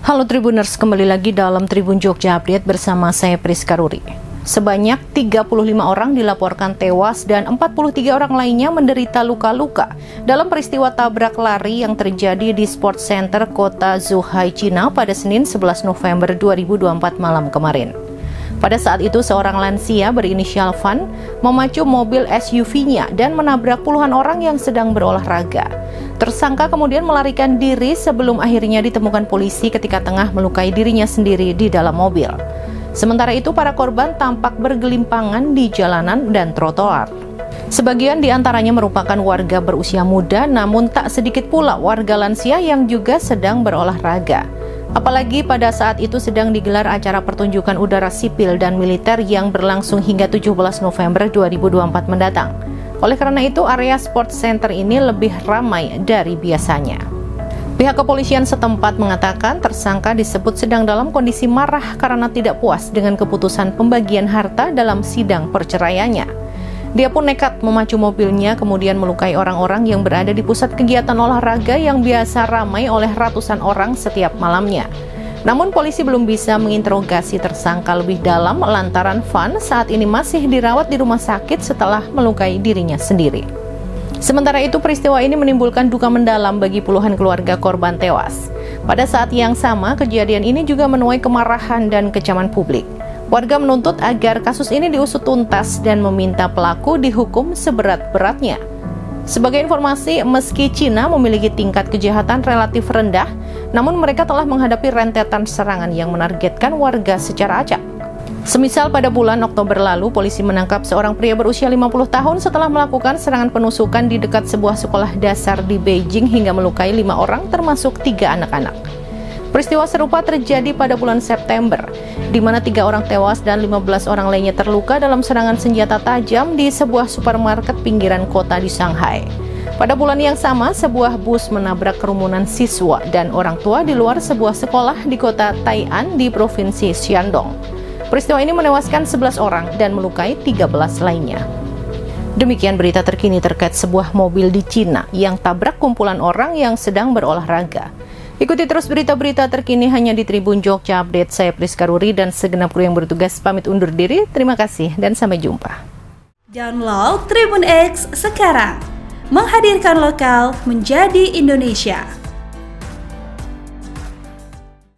Halo Tribuners, kembali lagi dalam Tribun Jogja Update bersama saya Priska Ruri. Sebanyak 35 orang dilaporkan tewas dan 43 orang lainnya menderita luka-luka dalam peristiwa tabrak lari yang terjadi di Sport Center Kota Zhuhai, Cina pada Senin 11 November 2024 malam kemarin. Pada saat itu, seorang lansia berinisial Van memacu mobil SUV-nya dan menabrak puluhan orang yang sedang berolahraga. Tersangka kemudian melarikan diri sebelum akhirnya ditemukan polisi ketika tengah melukai dirinya sendiri di dalam mobil. Sementara itu, para korban tampak bergelimpangan di jalanan dan trotoar. Sebagian di antaranya merupakan warga berusia muda, namun tak sedikit pula warga lansia yang juga sedang berolahraga. Apalagi pada saat itu sedang digelar acara pertunjukan udara sipil dan militer yang berlangsung hingga 17 November 2024 mendatang. Oleh karena itu, area Sport Center ini lebih ramai dari biasanya. Pihak kepolisian setempat mengatakan tersangka disebut sedang dalam kondisi marah karena tidak puas dengan keputusan pembagian harta dalam sidang perceraiannya. Dia pun nekat memacu mobilnya kemudian melukai orang-orang yang berada di pusat kegiatan olahraga yang biasa ramai oleh ratusan orang setiap malamnya. Namun polisi belum bisa menginterogasi tersangka lebih dalam lantaran Van saat ini masih dirawat di rumah sakit setelah melukai dirinya sendiri. Sementara itu, peristiwa ini menimbulkan duka mendalam bagi puluhan keluarga korban tewas. Pada saat yang sama, kejadian ini juga menuai kemarahan dan kecaman publik. Warga menuntut agar kasus ini diusut tuntas dan meminta pelaku dihukum seberat-beratnya. Sebagai informasi, meski Cina memiliki tingkat kejahatan relatif rendah, namun mereka telah menghadapi rentetan serangan yang menargetkan warga secara acak. Semisal pada bulan Oktober lalu, polisi menangkap seorang pria berusia 50 tahun setelah melakukan serangan penusukan di dekat sebuah sekolah dasar di Beijing hingga melukai 5 orang termasuk 3 anak-anak. Peristiwa serupa terjadi pada bulan September, di mana 3 orang tewas dan 15 orang lainnya terluka dalam serangan senjata tajam di sebuah supermarket pinggiran kota di Shanghai. Pada bulan yang sama, sebuah bus menabrak kerumunan siswa dan orang tua di luar sebuah sekolah di kota Tai'an di provinsi Shandong. Peristiwa ini menewaskan 11 orang dan melukai 13 lainnya. Demikian berita terkini terkait sebuah mobil di Cina yang tabrak kumpulan orang yang sedang berolahraga. Ikuti terus berita-berita terkini hanya di Tribun Jogja Update. Saya Priska Ruri dan segenap kru yang bertugas pamit undur diri. Terima kasih dan sampai jumpa. Download Tribun X sekarang. Menghadirkan lokal menjadi Indonesia.